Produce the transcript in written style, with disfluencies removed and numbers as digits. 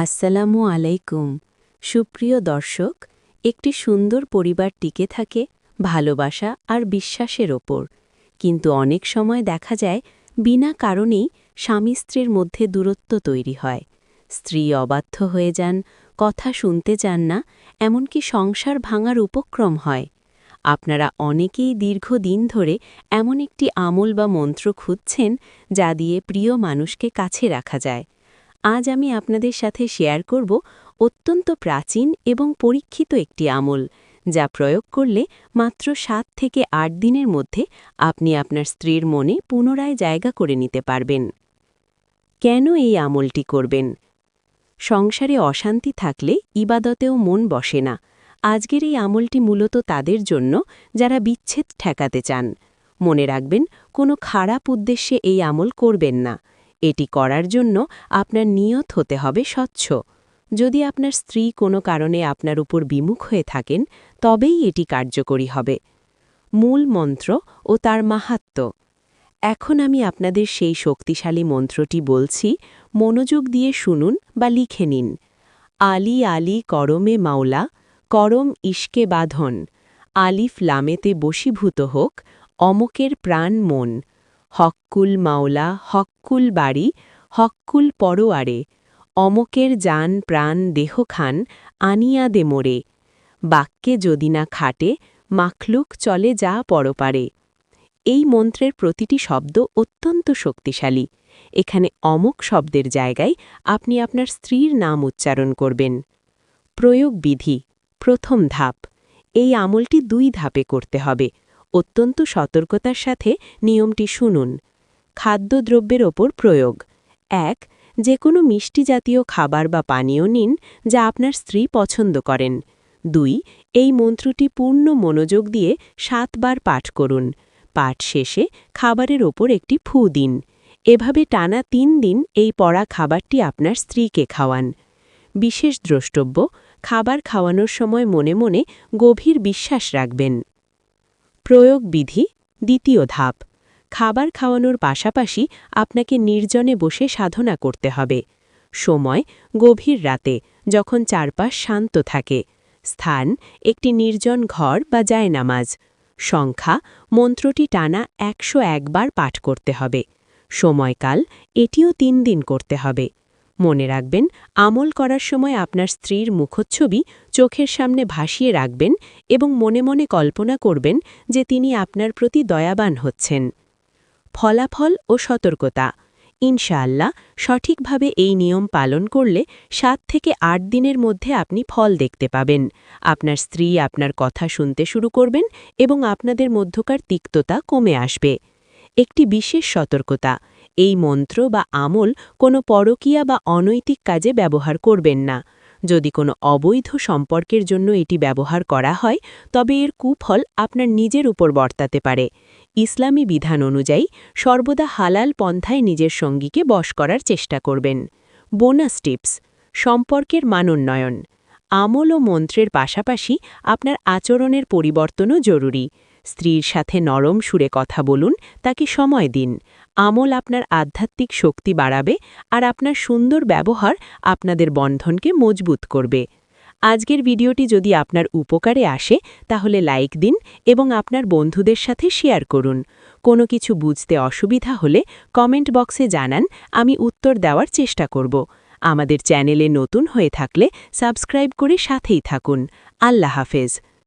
আসসালামু আলাইকুম। সুপ্রিয় দর্শক, একটি সুন্দর পরিবার টিকে থাকে ভালোবাসা আর বিশ্বাসের ওপর। কিন্তু অনেক সময় দেখা যায় বিনা কারণেই স্বামী স্ত্রীর মধ্যে দূরত্ব তৈরি হয়। স্ত্রী অবাধ্য হয়ে যান, কথা শুনতে চান না, এমনকি সংসার ভাঙার উপক্রম হয়। আপনারা অনেকেই দীর্ঘদিন ধরে এমন একটি আমল বা মন্ত্র খুঁজছেন যা দিয়ে প্রিয় মানুষকে কাছে রাখা যায়। আজ আমি আপনাদের সাথে শেয়ার করব অত্যন্ত প্রাচীন এবং পরীক্ষিত একটি আমল, যা প্রয়োগ করলে মাত্র ৭ থেকে ৮ দিনের মধ্যে আপনি আপনার স্ত্রীর মনে পুনরায় জায়গা করে নিতে পারবেন। কেন এই আমলটি করবেন? সংসারে অশান্তি থাকলে ইবাদতেও মন বসে না। আজকের এই আমলটি মূলত তাদের জন্য যারা বিচ্ছেদ ঠেকাতে চান। মনে রাখবেন, কোনো খারাপ উদ্দেশ্যে এই আমল করবেন না। এটি করার জন্য আপনার নিয়ত হতে হবে স্বচ্ছ। যদি আপনার স্ত্রী কোনো কারণে আপনার উপর বিমুখ হয়ে থাকেন, তবেই এটি কার্যকরী হবে। মূল মন্ত্র ও তার মাহাত্ম্য। এখন আমি আপনাদের সেই শক্তিশালী মন্ত্রটি বলছি, মনোযোগ দিয়ে শুনুন বা লিখে নিন। আলী আলী করমে মাওলা, করম ইশকে বাঁধন, আলিফ লামেতে বশীভূত হোক, অমকের প্রাণ মন, হক্কুল মাওলা হক্কুল বাড়ি, হক্কুল পরোয়ারে, অমকের জান প্রাণ দেহখান আনিয়া দে মোরে, বাক্যে যদি না খাটে মাখলুক চলে যা পরপারে। এই মন্ত্রের প্রতিটি শব্দ অত্যন্ত শক্তিশালী। এখানে অমক শব্দের জায়গায় আপনি আপনার স্ত্রীর নাম উচ্চারণ করবেন। প্রয়োগ বিধি। প্রথম ধাপ। এই আমলটি ২ ধাপে করতে হবে। অত্যন্ত সতর্কতার সাথে নিয়মটি শুনুন। খাদ্যদ্রব্যের ওপর প্রয়োগ। ১. যে কোনো মিষ্টি জাতীয় খাবার বা পানীয় নিন যা আপনার স্ত্রী পছন্দ করেন। ২. এই মন্ত্রটি পূর্ণ মনোযোগ দিয়ে ৭ বার পাঠ করুন। পাঠ শেষে খাবারের ওপর একটি ফু দিন। এভাবে টানা ৩ দিন এই পড়া খাবারটি আপনার স্ত্রীকে খাওয়ান। বিশেষ দ্রষ্টব্য, খাবার খাওয়ানোর সময় মনে মনে গভীর বিশ্বাস রাখবেন। প্রয়োগ বিধি। দ্বিতীয় ধাপ। খাবার খাওয়ানোর পাশাপাশি আপনাকে নির্জনে বসে সাধনা করতে হবে। সময়, গভীর রাতে, যখন চারপাশ শান্ত থাকে। স্থান, একটি নির্জন ঘর বা জায়নামাজ। সংখ্যা, মন্ত্রটি টানা ১০১ বার পাঠ করতে হবে। সময়কাল, এটিও ৩ দিন করতে হবে। মনে রাখবেন, আমল করার সময় আপনার স্ত্রীর মুখচ্ছবি চোখের সামনে ভাসিয়ে রাখবেন এবং মনে মনে কল্পনা করবেন যে তিনি আপনার প্রতি দয়াবান হচ্ছেন। ফলাফল ও সতর্কতা। ইনশাআল্লাহ, সঠিকভাবে এই নিয়ম পালন করলে ৭ থেকে ৮ দিনের মধ্যে আপনি ফল দেখতে পাবেন। আপনার স্ত্রী আপনার কথা শুনতে শুরু করবেন এবং আপনাদের মধ্যকার তিক্ততা কমে আসবে। একটি বিশেষ সতর্কতা, এই মন্ত্র বা আমল কোনো পরকীয়া বা অনৈতিক কাজে ব্যবহার করবেন না। যদি কোনো অবৈধ সম্পর্কের জন্য এটি ব্যবহার করা হয়, তবে এর কুফল আপনার নিজের উপর বর্তাতে পারে। ইসলামী বিধান অনুযায়ী সর্বদা হালাল পন্থায় নিজের সঙ্গীকে বশ করার চেষ্টা করবেন। Bonus tips. সম্পর্কের মানোন্নয়ন। আমল ও মন্ত্রের পাশাপাশি আপনার আচরণের পরিবর্তনও জরুরি। স্ত্রীর সাথে নরম সুরে কথা বলুন, তাকে সময় দিন। আমল আপনার আধ্যাত্মিক শক্তি বাড়াবে আর আপনার সুন্দর ব্যবহার আপনাদের বন্ধনকে মজবুত করবে। আজকের ভিডিওটি যদি আপনার উপকারে আসে, তাহলে লাইক দিন এবং আপনার বন্ধুদের সাথে শেয়ার করুন। কোনো কিছু বুঝতে অসুবিধা হলে কমেন্ট বক্সে জানান, আমি উত্তর দেওয়ার চেষ্টা করব। আমাদের চ্যানেলে নতুন হয়ে থাকলে সাবস্ক্রাইব করে সাথেই থাকুন। আল্লাহ হাফেজ।